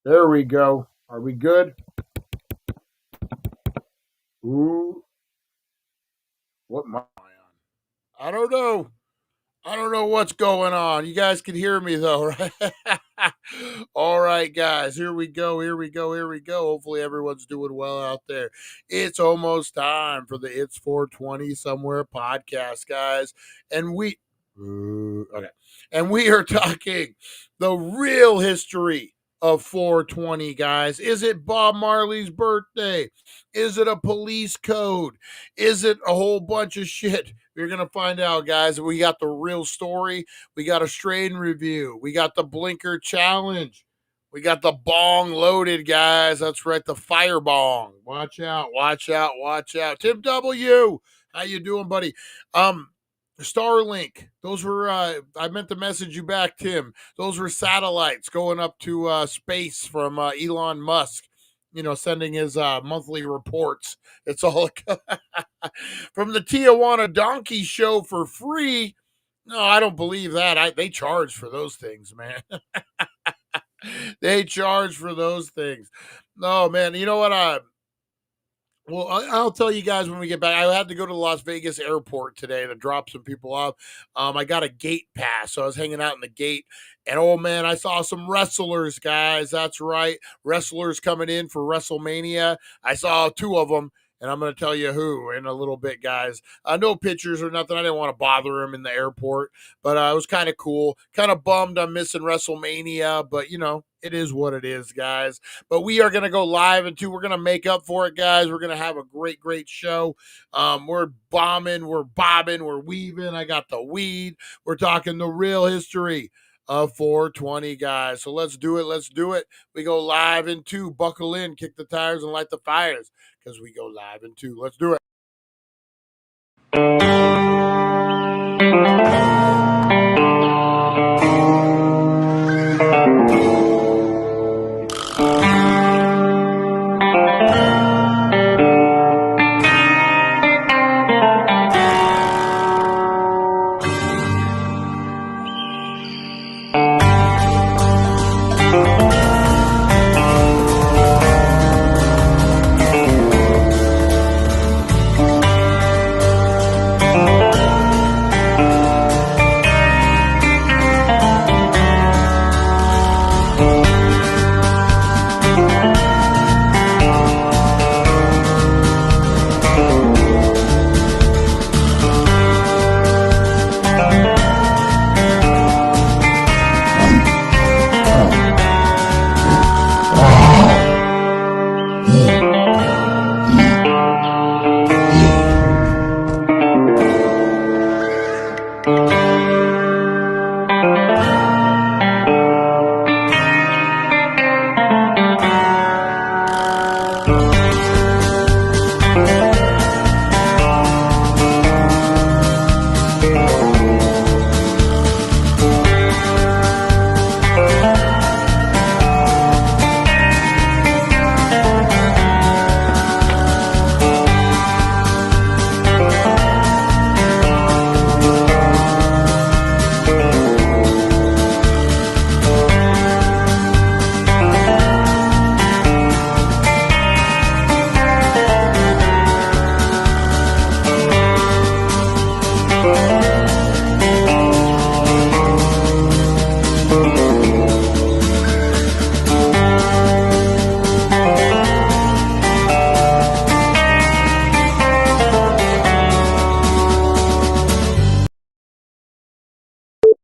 There we go. Are we good? Ooh, what am I on? I don't know. I don't know what's going on. You guys can hear me though, right? All right, guys. Here we go. Here we go. Here we go. Hopefully everyone's doing well out there. It's almost time for the It's 420 Somewhere podcast, guys. And we okay. And we are talking the real history of 420, guys. Is it Bob Marley's birthday? Is it a police code? Is it a whole bunch of shit? You're going to find out, guys. We got the real story. We got a strain review. We got the blinker challenge. We got the bong loaded, guys. That's right, the fire bong. Watch out, watch out, watch out. Tim W., how you doing, buddy? Um, Starlink. Those were I meant to message you back, Tim. Those were satellites going up to space from Elon Musk. You know, sending his monthly reports. It's all from the Tijuana Donkey Show for free. No, I don't believe that. They charge for those things, man. They charge for those things. No, man. You know what? Well, I'll tell you guys when we get back. I had to go to the Las Vegas airport today to drop some people off. I got a gate pass, so I was hanging out in the gate. And oh man, I saw some wrestlers, guys. That's right, wrestlers coming in for WrestleMania. I saw two of them, and I'm going to tell you who in a little bit, guys. No pictures or nothing. I didn't want to bother them in the airport, but it was kind of cool. Kind of bummed I'm missing WrestleMania, but you know, it is what it is, guys. But we are going to go live into, we're going to make up for it, guys. We're going to have a great, great show. We're bombing, we're bobbing, we're weaving. I got the weed. We're talking the real history of 420, guys. So let's do it. Let's do it. We go live in two. Buckle in, kick the tires, and light the fires because we go live in two. Let's do it.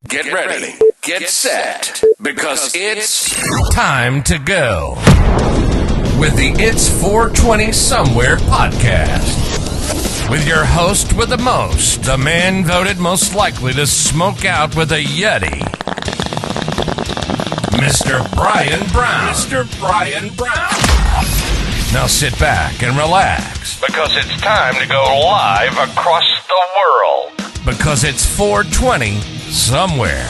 Get ready, get set, because it's time to go with the It's 420 Somewhere podcast. With your host with the most, the man voted most likely to smoke out with a Yeti, Mr. Brian Brown. Mr. Brian Brown. Now sit back and relax, because it's time to go live across the world. Because it's 420 Somewhere.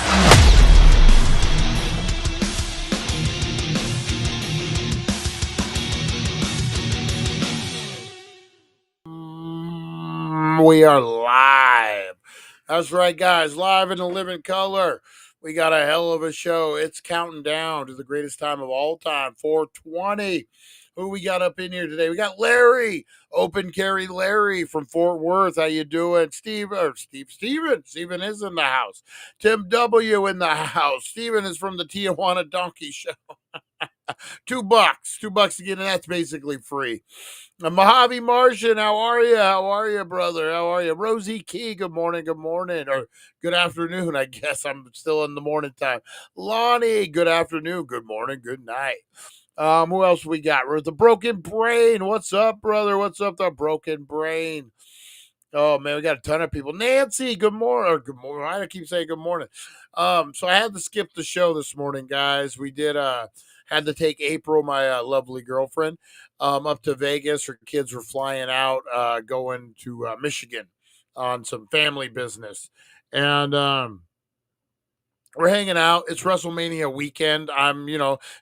We are live. That's right, guys. Live in the living color. We got a hell of a show. It's counting down to the greatest time of all time, 420. Who we got up in here today? We got Larry, Open Carry Larry from Fort Worth. How you doing? Steven is in the house. Tim W in the house. Steven is from the Tijuana Donkey Show. $2 to get in. That's basically free. Mojave Martian, how are you? How are you, brother? How are you? Rosie Key, good morning, or good afternoon. I guess I'm still in the morning time. Lonnie, good afternoon, good morning, good night. Who else we got? The Broken Brain. What's up, brother? What's up, the Broken Brain? Oh man, we got a ton of people. Nancy, good morning. Or good morning. I keep saying good morning. So I had to skip the show this morning, guys. We did had to take April, my lovely girlfriend, up to Vegas. Her kids were flying out, going to Michigan on some family business, and we're hanging out. It's WrestleMania weekend. I'm,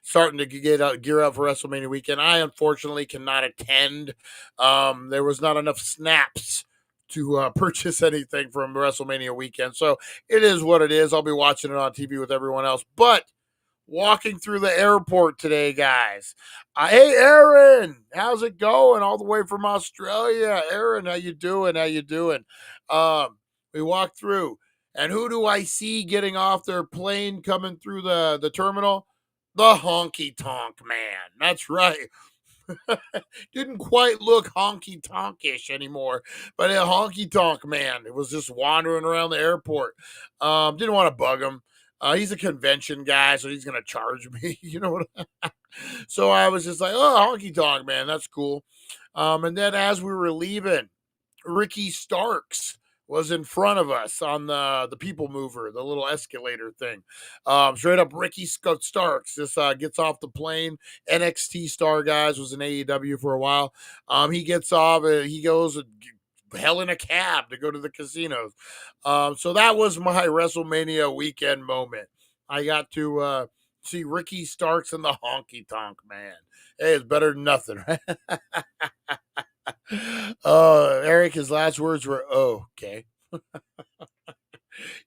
starting to gear up for WrestleMania weekend. I unfortunately cannot attend. There was not enough snaps to purchase anything from WrestleMania weekend, so it is what it is. I'll be watching it on TV with everyone else, but walking through the airport today, guys. Hey, Aaron, how's it going? All the way from Australia, Aaron. How you doing? How you doing? We walked through, and who do I see getting off their plane coming through the terminal? The honky tonk man. That's right. Didn't quite look honky tonkish anymore, but a honky tonk man. It was just wandering around the airport. Didn't want to bug him. He's a convention guy, so he's gonna charge me. You know what? So I was just like, oh, honky tonk man, that's cool. And then as we were leaving, Ricky Starks was in front of us on the people mover, the little escalator thing. Straight up Ricky Starks just gets off the plane. NXT star, guys, was in AEW for a while. He gets off and he goes hell in a cab to go to the casinos. So that was my WrestleMania weekend moment. I got to see Ricky Starks and the honky tonk man. Hey, it's better than nothing, right? Eric, his last words were, oh, okay.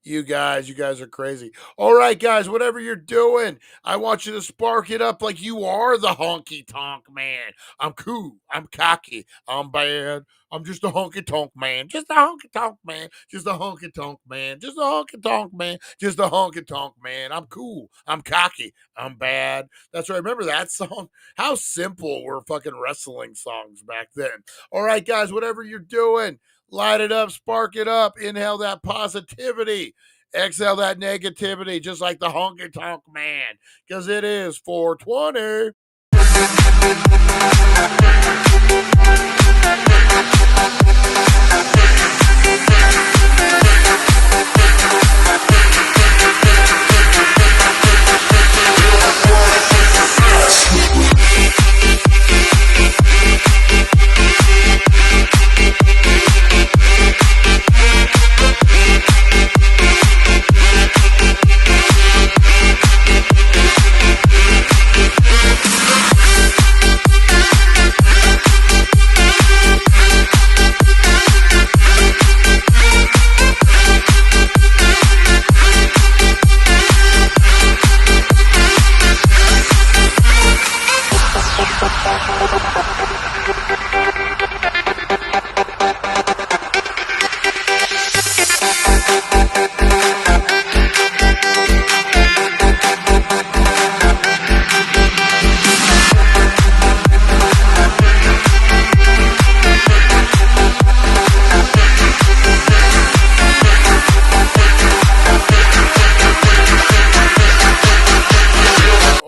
You guys are crazy. All right, guys, whatever you're doing, I want you to spark it up like you are the honky tonk man. I'm cool. I'm cocky. I'm bad. I'm just a honky tonk man. Just a honky tonk man. Just a honky tonk man. Just a honky tonk man. Just a honky tonk man. I'm cool. I'm cocky. I'm bad. That's right. Remember that song? How simple were fucking wrestling songs back then. All right, guys, whatever you're doing, light it up, spark it up, inhale that positivity, exhale that negativity, just like the honky tonk man, because it is 420.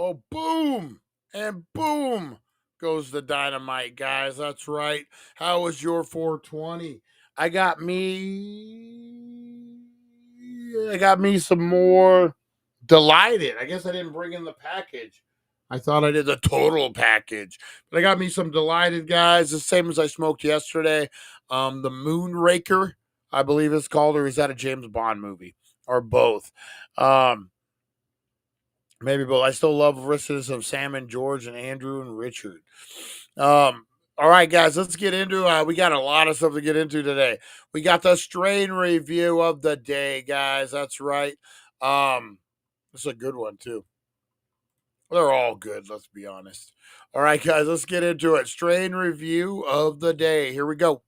Oh, boom! And boom goes the dynamite, guys. That's right. How was your 420? I got me some more delighted. I guess I didn't bring in the package. I thought I did the total package. But I got me some delighted, guys. The same as I smoked yesterday. The Moonraker, I believe it's called, or is that a James Bond movie? Or both. Maybe both. I still love recitals of Sam and George and Andrew and Richard. All right, guys, let's get into we got a lot of stuff to get into today. We got the strain review of the day, guys. That's right. This is a good one, too. They're all good, let's be honest. All right, guys, let's get into it. Strain review of the day. Here we go.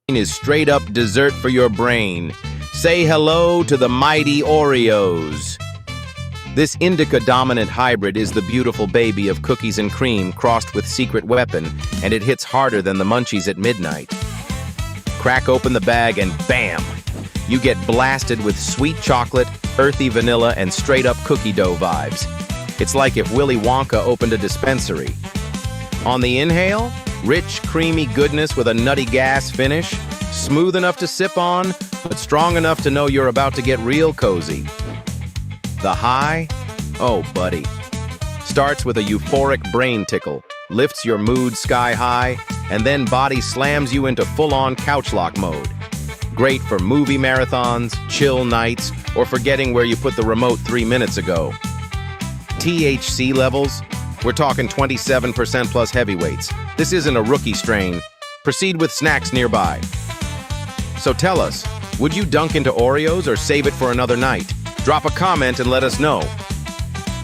Is straight up dessert for your brain. Say hello to the mighty Oreos. This indica dominant hybrid is the beautiful baby of cookies and cream crossed with secret weapon, and it hits harder than the munchies at midnight. Crack open the bag and bam! You get blasted with sweet chocolate, earthy vanilla, and straight up cookie dough vibes. It's like if Willy Wonka opened a dispensary. On the inhale, rich, creamy goodness with a nutty gas finish, smooth enough to sip on, but strong enough to know you're about to get real cozy. The high? Oh, buddy. Starts with a euphoric brain tickle, lifts your mood sky high, and then body slams you into full-on couch lock mode. Great for movie marathons, chill nights, or forgetting where you put the remote 3 minutes ago. THC levels? We're talking 27% plus heavyweights. This isn't a rookie strain. Proceed with snacks nearby. So tell us, would you dunk into Oreos or save it for another night? Drop a comment and let us know.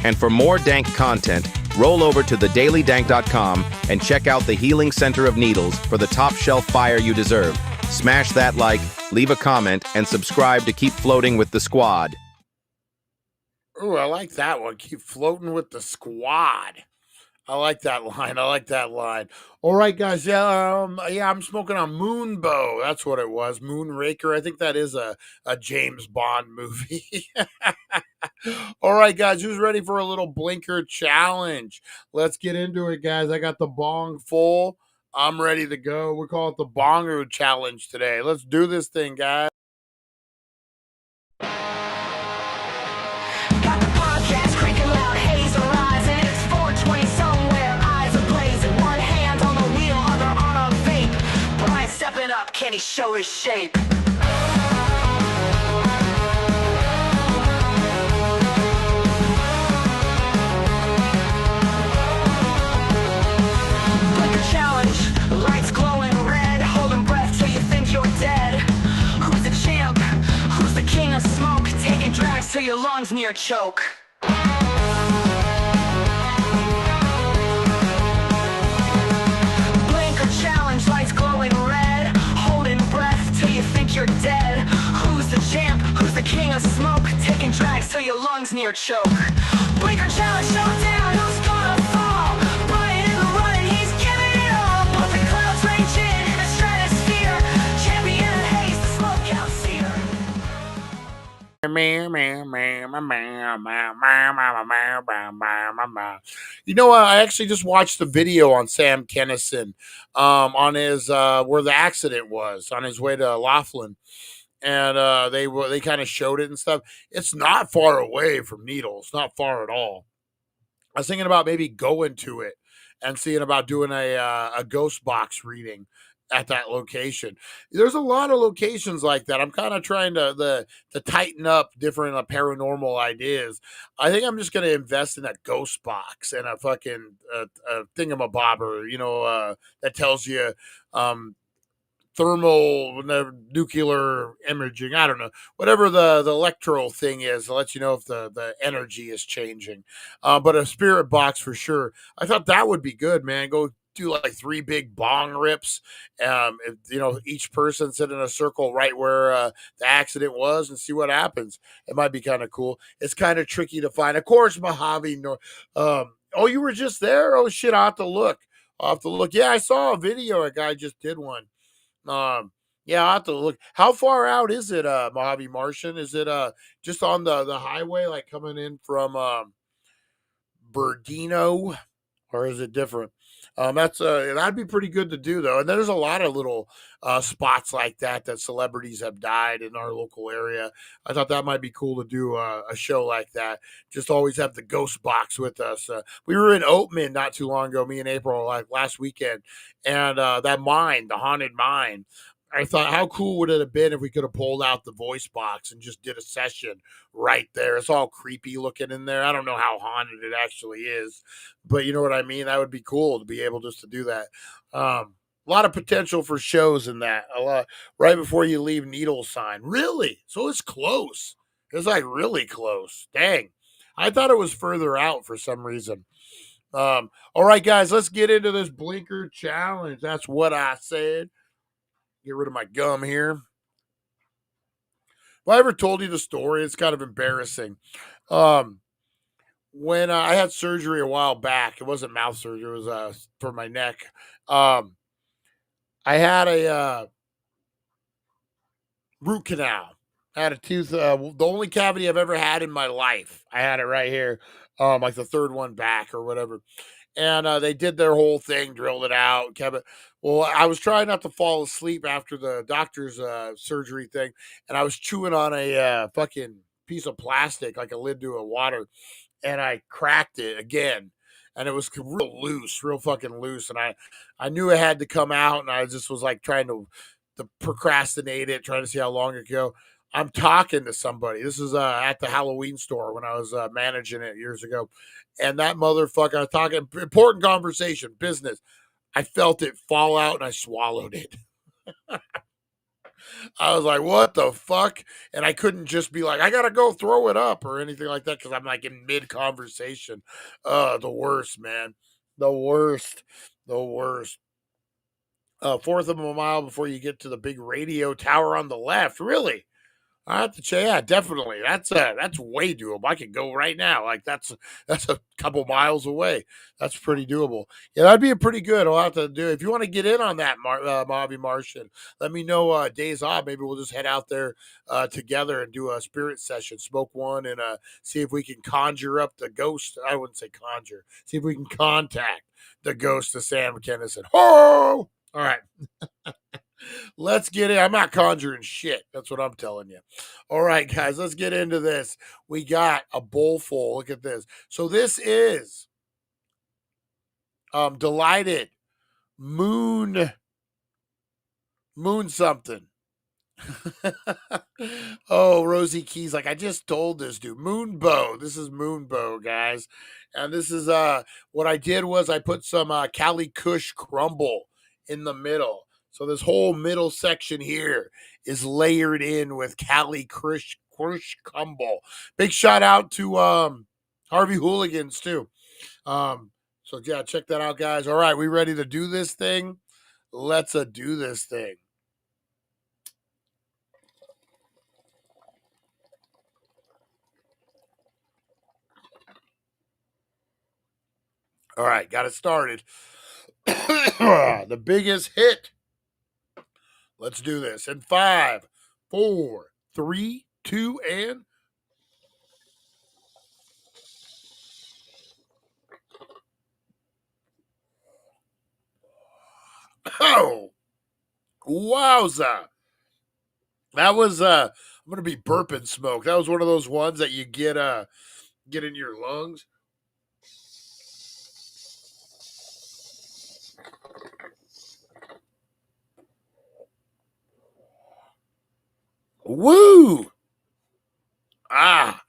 And for more Dank content, roll over to thedailydank.com and check out the Healing Center of Needles for the top shelf fire you deserve. Smash that like, leave a comment, and subscribe to keep floating with the squad. Ooh, I like that one. Keep floating with the squad. I like that line. I like that line. All right, guys. Yeah, I'm smoking on Moonbow. That's what it was. Moonraker. I think that is a James Bond movie. All right, guys. Who's ready for a little blinker challenge? Let's get into it, guys. I got the bong full. I'm ready to go. We call it the Bongo Challenge today. Let's do this thing, guys. Got the podcast cranking loud, haze arising. It's 420 somewhere, eyes ablazing. One hand on the wheel, other on a vape. Brian stepping up, can he show his shape? Like a challenge, lights glowing red, holding breath till you think you're dead. Who's the champ? Who's the king of smoke? Taking drags till your lungs near choke. Blinker challenge, lights glowing red, holding breath till you think you're dead. Who's the champ? Who's the king of smoke? Taking drags till your lungs near choke. Blinker challenge, showdown, who's gonna fall? Brian in the running, he's giving it all. But the clouds range in the stratosphere. Champion of haze, the smoke out seer. You know what? I actually just watched the video on Sam Kennison on his where the accident was on his way to Laughlin. And they kind of showed it and stuff. It's not far away from Needles, not far at all. I was thinking about maybe going to it and seeing about doing a ghost box reading at that location. There's a lot of locations like that. I'm kind of trying to tighten up different paranormal ideas. I think I'm just going to invest in a ghost box and a fucking a thingamabobber, that tells you thermal nuclear imaging. I don't know, whatever the electro thing is, it lets you know if the energy is changing. But a spirit box for sure. I thought that would be good, man. Go do like 3 big bong rips. Each person sit in a circle right where the accident was and see what happens. It might be kind of cool. It's kind of tricky to find. Of course, Mojave. Oh, you were just there? Oh shit, I'll have to look. Yeah, I saw a video. A guy just did one. Yeah, I'll have to look. How far out is it, Mojave Martian? Is it just on the highway, like coming in from Berdino, or is it different? That'd be pretty good to do though. And there's a lot of little spots like that celebrities have died in our local area. I thought that might be cool to do a show like that. Just always have the ghost box with us. We were in Oatman not too long ago, me and April, like last weekend, and that mine, the haunted mine. I thought, how cool would it have been if we could have pulled out the voice box and just did a session right there? It's all creepy looking in there. I don't know how haunted it actually is, but you know what I mean? That would be cool to be able just to do that. A lot of potential for shows in that. A lot right before you leave Needle sign. Really? So it's close. It's like really close. Dang. I thought it was further out for some reason. All right, guys, let's get into this blinker challenge. That's what I said. Get rid of my gum here. If I ever told you the story, it's kind of embarrassing. When I had surgery a while back, it wasn't mouth surgery, it was for my neck. I had a root canal. I had a tooth, the only cavity I've ever had in my life. I had it right here, like the third one back or whatever. And they did their whole thing, drilled it out, kept it. Well, I was trying not to fall asleep after the doctor's surgery thing, and I was chewing on a fucking piece of plastic, like a lid to a water, and I cracked it again, and it was real loose, real fucking loose, and I knew it had to come out, and I just was like trying to procrastinate it, trying to see how long it could go. I'm talking to somebody. This is at the Halloween store when I was managing it years ago. And that motherfucker, I was talking, important conversation, business. I felt it fall out and I swallowed it. I was like, what the fuck? And I couldn't just be like, I got to go throw it up or anything like that because I'm like in mid conversation. The worst, man. The worst. The worst. Fourth of a mile before you get to the big radio tower on the left. Really? I have to say, yeah, definitely. That's way doable. I could go right now. Like that's a couple miles away. That's pretty doable. Yeah, that'd be a pretty good. I'll have to do. If you want to get in on that, Mobby Martian, let me know. Days off. Maybe we'll just head out there together and do a spirit session, smoke one, and see if we can conjure up the ghost. I wouldn't say conjure. See if we can contact the ghost of Sam Kennison. Ho! All right. Let's get in. I'm not conjuring shit. That's what I'm telling you. All right, guys, let's get into this. We got a bowl full. Look at this. So this is Delighted Moon something. Oh, Rosie Keys, like I just told this dude. Moonbow. This is Moonbow, guys. And this is what I did was I put some Cali Kush crumble in the middle. So this whole middle section here is layered in with Cali Kush crumble. Big shout out to Harvey Hooligans too. So yeah, check that out, guys. All right, we ready to do this thing? Let's do this thing. All right, got it started. The biggest hit. Let's do this in 5, 4, 3, 2, and oh, wowza! That was I'm gonna be burping smoke. That was one of those ones that you get in your lungs. Woo! Ah.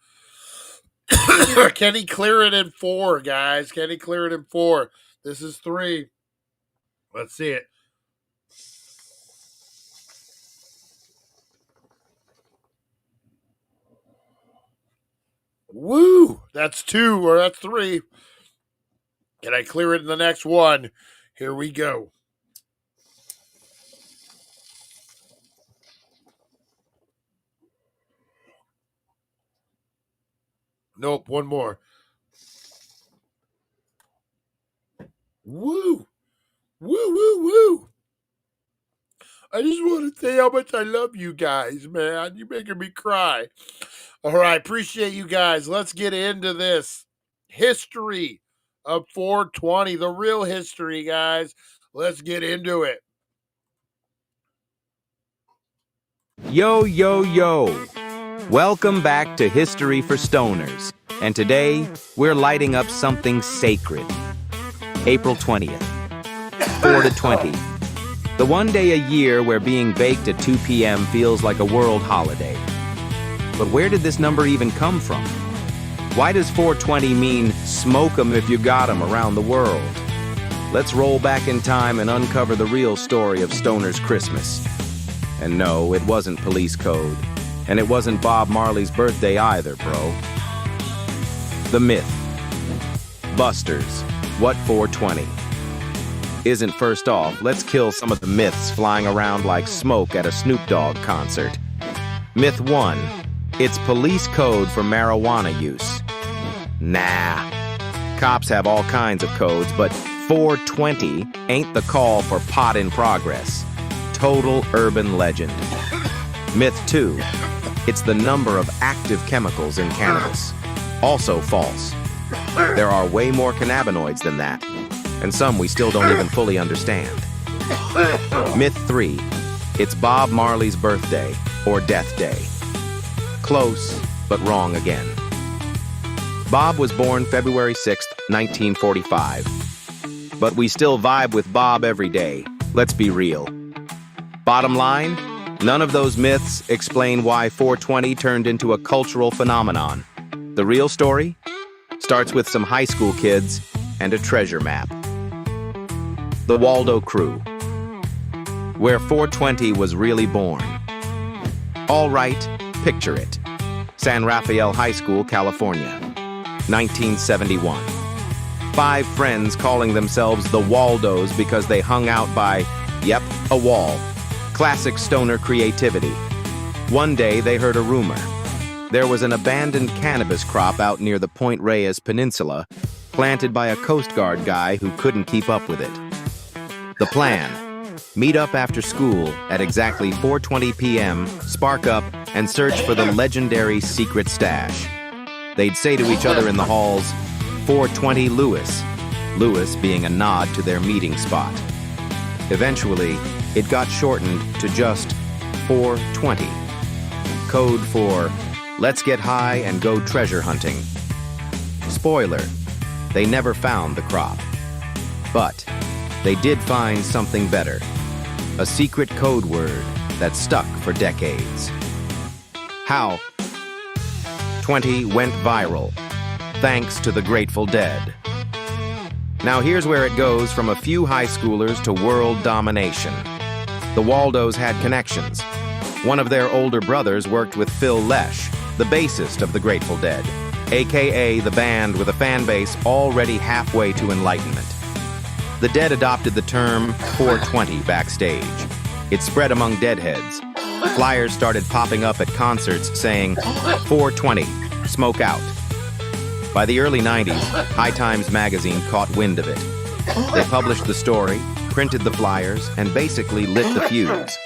Can he clear it in 4, guys? Can he clear it in 4? This is 3. Let's see it. Woo! That's 2 or that's 3. Can I clear it in the next one? Here we go. Nope, one more. Woo! Woo, woo, woo! I just want to say how much I love you guys, man. You're making me cry. All right, appreciate you guys. Let's get into this history of 420, the real history, guys. Let's get into it. Yo, yo, yo. Welcome back to History for Stoners. And today, we're lighting up something sacred. April 20th, 4 to 20. The one day a year where being baked at 2 p.m. feels like a world holiday. But where did this number even come from? Why does 420 mean smoke 'em if you got 'em around the world? Let's roll back in time and uncover the real story of Stoner's Christmas. And no, it wasn't police code. And it wasn't Bob Marley's birthday either, bro. The myth. Busters. What 420? Isn't first off, let's kill some of the myths flying around like smoke at a Snoop Dogg concert. Myth 1. It's police code for marijuana use. Nah. Cops have all kinds of codes, but 420 ain't the call for pot in progress. Total urban legend. Myth 2. It's the number of active chemicals in cannabis. Also false. There are way more cannabinoids than that, and some we still don't even fully understand. Myth 3. It's Bob Marley's birthday or death day. Close, but wrong again. Bob was born February 6th, 1945. But we still vibe with Bob every day. Let's be real. Bottom line, none of those myths explain why 420 turned into a cultural phenomenon. The real story starts with some high school kids and a treasure map. The Waldo Crew, where 420 was really born. All right, picture it. San Rafael High School, California, 1971. 5 friends calling themselves the Waldos because they hung out by, yep, a wall. Classic stoner creativity. One day they heard a rumor. There was an abandoned cannabis crop out near the Point Reyes Peninsula, planted by a Coast Guard guy who couldn't keep up with it. The plan: meet up after school at exactly 4:20 p.m., spark up, and search for the legendary secret stash. They'd say to each other in the halls, 420 Lewis, Lewis being a nod to their meeting spot. Eventually, it got shortened to just 420. Code for let's get high and go treasure hunting. Spoiler, they never found the crop. But they did find something better. A secret code word that stuck for decades. How? 20 went viral, thanks to the Grateful Dead. Now here's where it goes from a few high schoolers to world domination. The Waldos had connections. One of their older brothers worked with Phil Lesh, the bassist of the Grateful Dead, aka the band with a fan base already halfway to enlightenment. The Dead adopted the term 420 backstage. It spread among Deadheads. Flyers started popping up at concerts saying, 420, smoke out. By the early 90s, High Times magazine caught wind of it. They published the story, printed the flyers, and basically lit the fuse.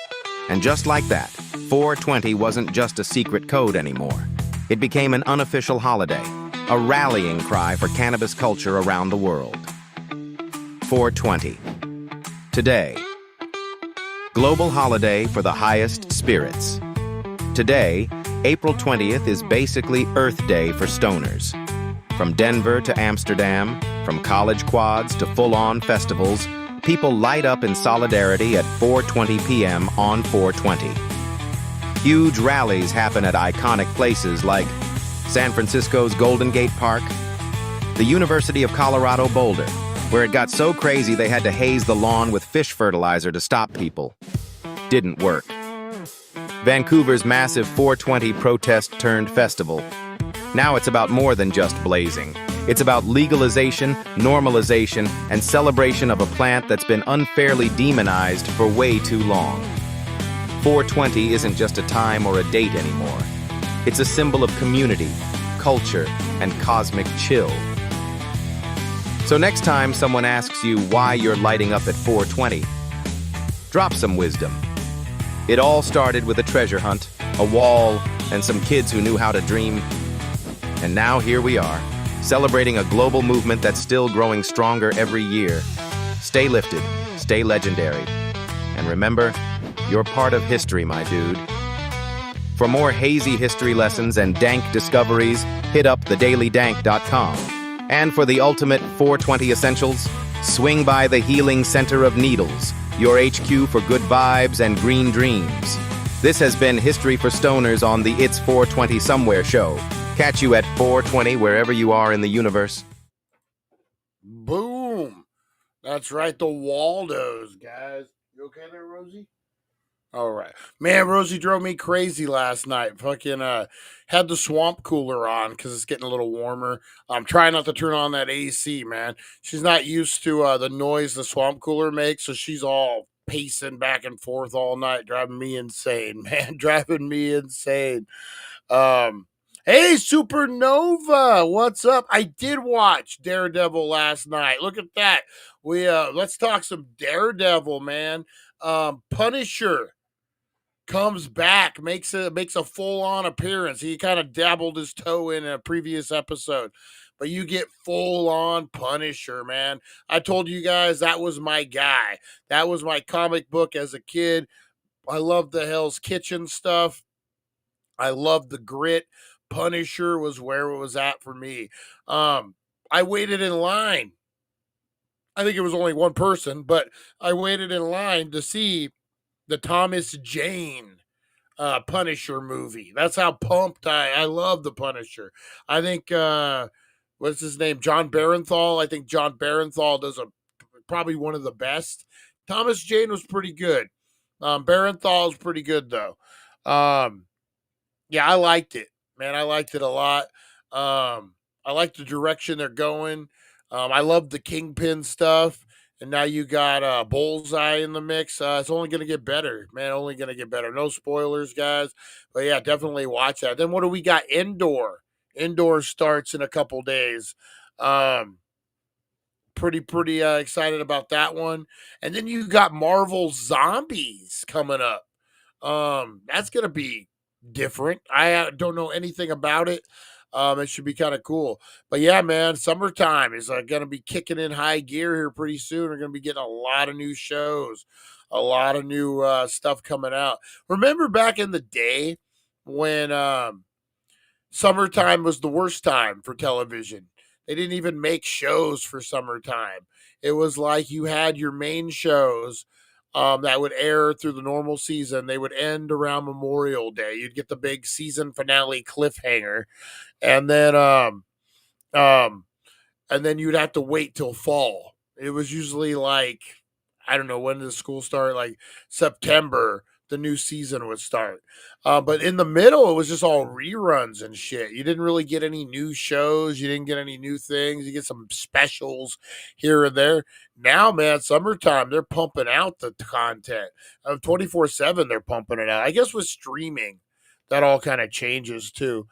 And just like that, 420 wasn't just a secret code anymore. It became an unofficial holiday, a rallying cry for cannabis culture around the world. 420. Today. Global holiday for the highest spirits. Today, April 20th is basically Earth Day for stoners. From Denver to Amsterdam, from college quads to full-on festivals, people light up in solidarity at 4:20 p.m. on 420. Huge rallies happen at iconic places like San Francisco's Golden Gate Park, the University of Colorado Boulder, where it got so crazy they had to haze the lawn with fish fertilizer to stop people. Didn't work. Vancouver's massive 420 protest turned festival. Now it's about more than just blazing. It's about legalization, normalization, and celebration of a plant that's been unfairly demonized for way too long. 420 isn't just a time or a date anymore. It's a symbol of community, culture, and cosmic chill. So next time someone asks you why you're lighting up at 420, drop some wisdom. It all started with a treasure hunt, a wall, and some kids who knew how to dream. And now here we are, celebrating a global movement that's still growing stronger every year. Stay lifted, stay legendary. And remember, you're part of history, my dude. For more hazy history lessons and dank discoveries, hit up thedailydank.com. And for the ultimate 420 essentials, swing by the Healing Center of Needles, your HQ for good vibes and green dreams. This has been History for Stoners on the It's 420 Somewhere show. Catch you at 420 wherever you are in the universe. Boom. That's right, the Waldos, guys. You okay there, Rosie? All right. Man, Rosie drove me crazy last night. Fucking had the swamp cooler on because it's getting a little warmer. I'm trying not to turn on that AC, man. She's not used to the noise the swamp cooler makes, so she's all pacing back and forth all night, driving me insane, man. Driving me insane. Hey, Supernova, what's up? I did watch Daredevil last night. Look at that. We let's talk some Daredevil, man. Punisher comes back, makes a full on appearance. He kind of dabbled his toe in a previous episode, but you get full on Punisher, man. I told you guys that was my guy. That was my comic book as a kid. I loved the Hell's Kitchen stuff. I loved the grit. Punisher was where it was at for me. I waited in line. I think it was only one person, but I waited in line to see the Thomas Jane Punisher movie. That's how pumped I love the Punisher. I think what's his name? John Barenthal. I think John Barenthal does probably one of the best. Thomas Jane was pretty good. Barenthal is pretty good though. Yeah, I liked it, man. I liked it a lot. I like the direction they're going. I love the Kingpin stuff. And now you got Bullseye in the mix. It's only going to get better, man. Only going to get better. No spoilers, guys. But yeah, definitely watch that. Then what do we got? Indoor. Indoor starts in a couple days. Um, pretty excited about that one. And then you got Marvel Zombies coming up. That's gonna be different. I don't know anything about it. It should be kind of cool. But yeah, man, summertime is gonna be kicking in high gear here pretty soon. We're gonna be getting a lot of new shows, a lot of new stuff coming out. Remember back in the day when summertime was the worst time for television. They didn't even make shows for summertime. It was like you had your main shows that would air through the normal season. They would end around Memorial Day. You'd get the big season finale cliffhanger, and um, then you'd have to wait till fall. It was usually like, I don't know when the school started, like September. The new season would start, but in the middle, it was just all reruns and shit. You didn't really get any new shows. You didn't get any new things. You get some specials here and there. Now, man, summertime, they're pumping out the content. 24/7, they're pumping it out. I guess with streaming, that all kind of changes too.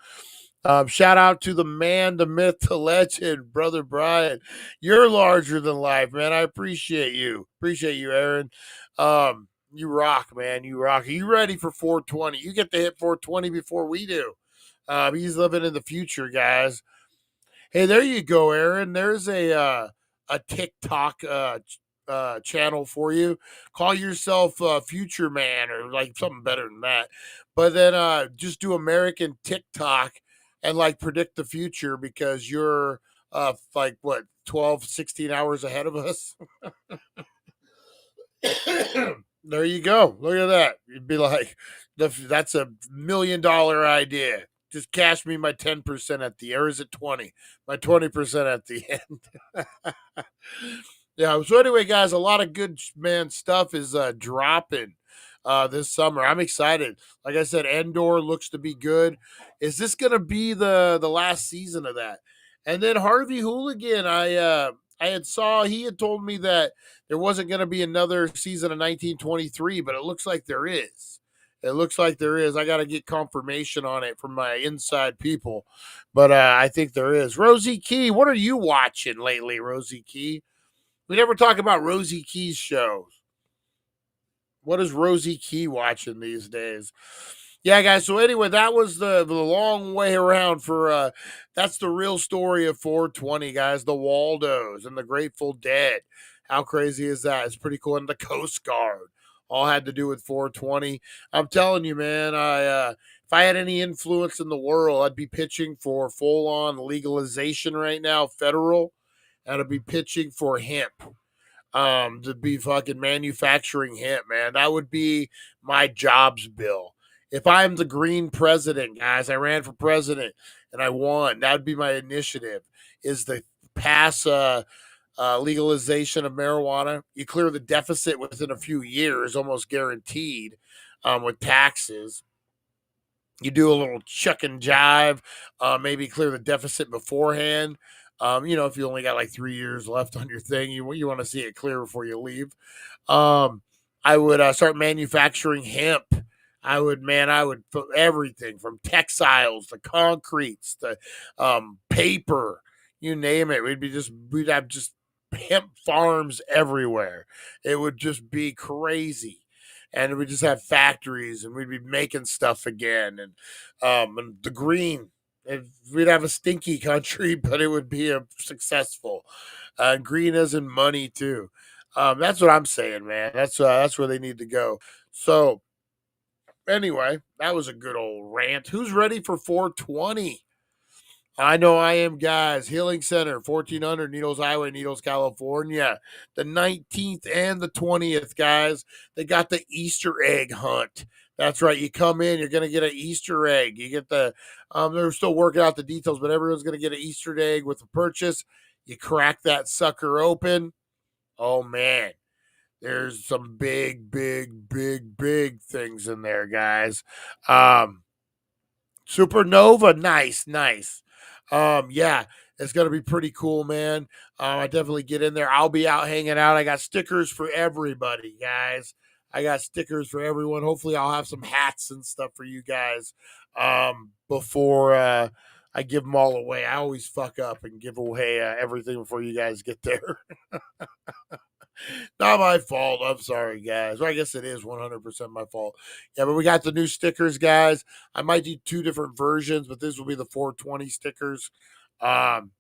Shout out to the man, the myth, the legend, brother Brian. You're larger than life, man. I appreciate you. Appreciate you, Aaron. You rock, man. You rock. Are you ready for 420? You get to hit 420 before we do. He's living in the future, guys. Hey, there you go, Aaron. There's a TikTok channel for you. Call yourself Future Man or like something better than that. But then just do American TikTok and like predict the future because you're like what 12, 16 hours ahead of us. There you go. Look at that. You'd be like, that's $1 million idea. Just cash me my 10% at the, or is it 20? My 20% at the end. Yeah. So anyway, guys, a lot of good man stuff is dropping this summer. I'm excited. Like I said, Endor looks to be good. Is this gonna be the last season of that? And then Harvey Hooligan, I had saw he had told me that there wasn't going to be another season of 1923, but it looks like there is. It looks like there is. I got to get confirmation on it from my inside people, but I think there is. Rosie Key, what are you watching lately, Rosie Key? We never talk about Rosie Key's shows. What is Rosie Key watching these days? Yeah, guys. So anyway, that was the long way around for that's the real story of 420, guys. The Waldos and the Grateful Dead. How crazy is that? It's pretty cool. And the Coast Guard all had to do with 420. I'm telling you, man, if I had any influence in the world, I'd be pitching for full on legalization right now, federal, and I'd be pitching for hemp to be fucking manufacturing hemp, man. That would be my jobs bill. If I'm the green president, guys, I ran for president and I won. That would be my initiative is to pass legalization of marijuana. You clear the deficit within a few years, almost guaranteed, with taxes. You do a little chuck and jive, maybe clear the deficit beforehand. If you only got like 3 years left on your thing, you want to see it clear before you leave. I would start manufacturing hemp. I would put everything from textiles to concretes to paper, you name it. We'd have just hemp farms everywhere. It would just be crazy. And we just have factories, and we'd be making stuff again. And the green, we'd have a stinky country, but it would be a successful. Green as in money too. That's what I'm saying, man. That's where they need to go. So anyway, that was a good old rant. Who's ready for 420? I know I am, guys. Healing Center, 1400 Needles Highway, Needles, California. The 19th and the 20th, guys. They got the Easter egg hunt. That's right. You come in, you're going to get an Easter egg. You get they're still working out the details, but everyone's going to get an Easter egg with the purchase. You crack that sucker open. Oh, man. There's some big, big, big, big things in there, guys. Supernova, nice. Yeah, it's gonna be pretty cool, man. I definitely get in there. I'll be out hanging out. I got stickers for everybody, guys. I got stickers for everyone. Hopefully, I'll have some hats and stuff for you guys before I give them all away. I always fuck up and give away everything before you guys get there. Not my fault. I'm sorry, guys. Well, I guess it is 100% my fault. Yeah, but we got the new stickers, guys. I might do 2 different versions, but this will be the 420 stickers. Anyone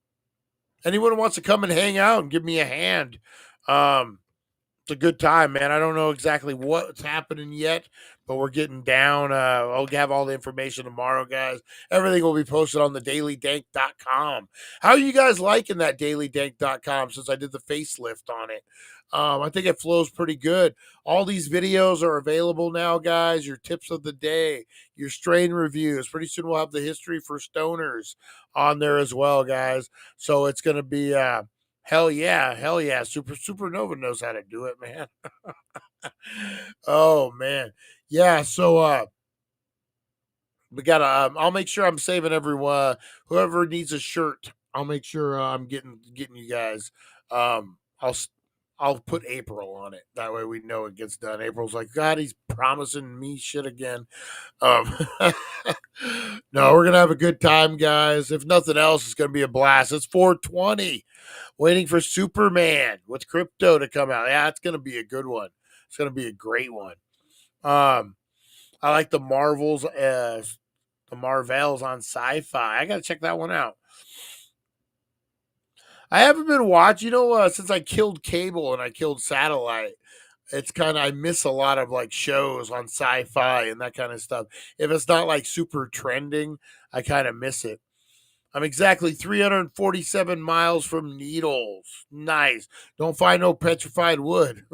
who wants to come and hang out and give me a hand, it's a good time, man. I don't know exactly what's happening yet, but we're getting down. I'll have all the information tomorrow, guys. Everything will be posted on the dailydank.com. How are you guys liking that dailydank.com since I did the facelift on it? I think it flows pretty good. All these videos are available now, guys. Your tips of the day, your strain reviews. Pretty soon we'll have the history for stoners on there as well, guys. So it's going to be hell yeah. Supernova knows how to do it, man. Oh, man. Yeah, so we got to I'll make sure I'm saving everyone. Whoever needs a shirt, I'll make sure I'm getting you guys. I'll put April on it. That way we know it gets done. April's like, God, he's promising me shit again. No, we're going to have a good time, guys. If nothing else, it's going to be a blast. It's 420. Waiting for Superman with crypto to come out. Yeah, it's going to be a good one. It's going to be a great one. I like the Marvels on Sci-Fi. I got to check that one out. I haven't been watching, since I killed cable and I killed satellite. It's I miss a lot of like shows on Sci-Fi and that kind of stuff. If it's not like super trending, I kind of miss it. I'm exactly 347 miles from Needles. Nice. Don't find no petrified wood.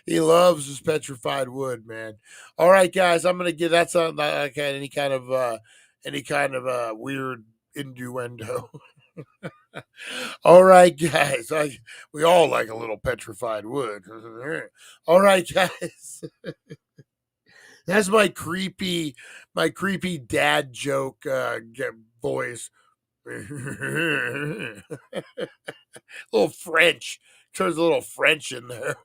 He loves his petrified wood, man. All right, guys, I'm gonna get that's not like any kind of weird innuendo. All right, guys. We all like a little petrified wood. All right, guys. That's my creepy dad joke voice. Little French. Turns a little French in there.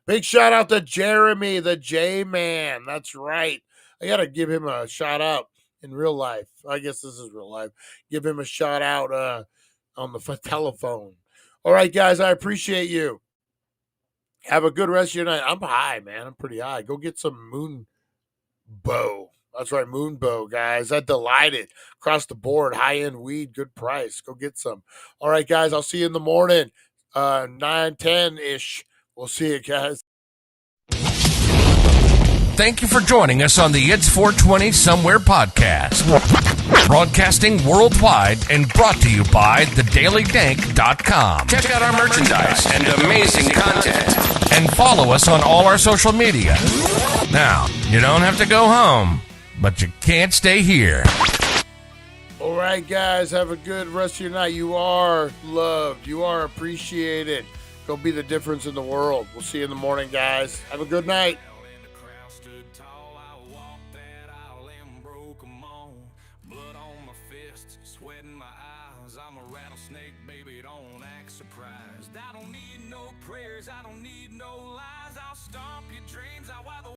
Big shout out to Jeremy, the J-Man. That's right. I got to give him a shout out in real life. I guess this is real life. Give him a shout out on the telephone. All right, guys, I appreciate you. Have a good rest of your night. I'm high, man. I'm pretty high. Go get some moon bow. That's right, moon bow, guys. I delighted. Across the board, high-end weed, good price. Go get some. All right, guys, I'll see you in the morning. 9-10-ish. We'll see you, guys. Thank you for joining us on the It's 420 Somewhere podcast. Broadcasting worldwide and brought to you by thedailydank.com. Check out our merchandise and amazing content. And follow us on all our social media. Now, you don't have to go home, but you can't stay here. All right, guys, have a good rest of your night. You are loved. You are appreciated. Go be the difference in the world. We'll see you in the morning, guys. Have a good night. And the crowd stood tall. I walked that aisle and broke 'em all. Blood on my fists, sweat in my eyes. I'm a rattlesnake, baby, don't act surprised. I don't need no prayers, I don't need no lies. I'll stomp your dreams out while the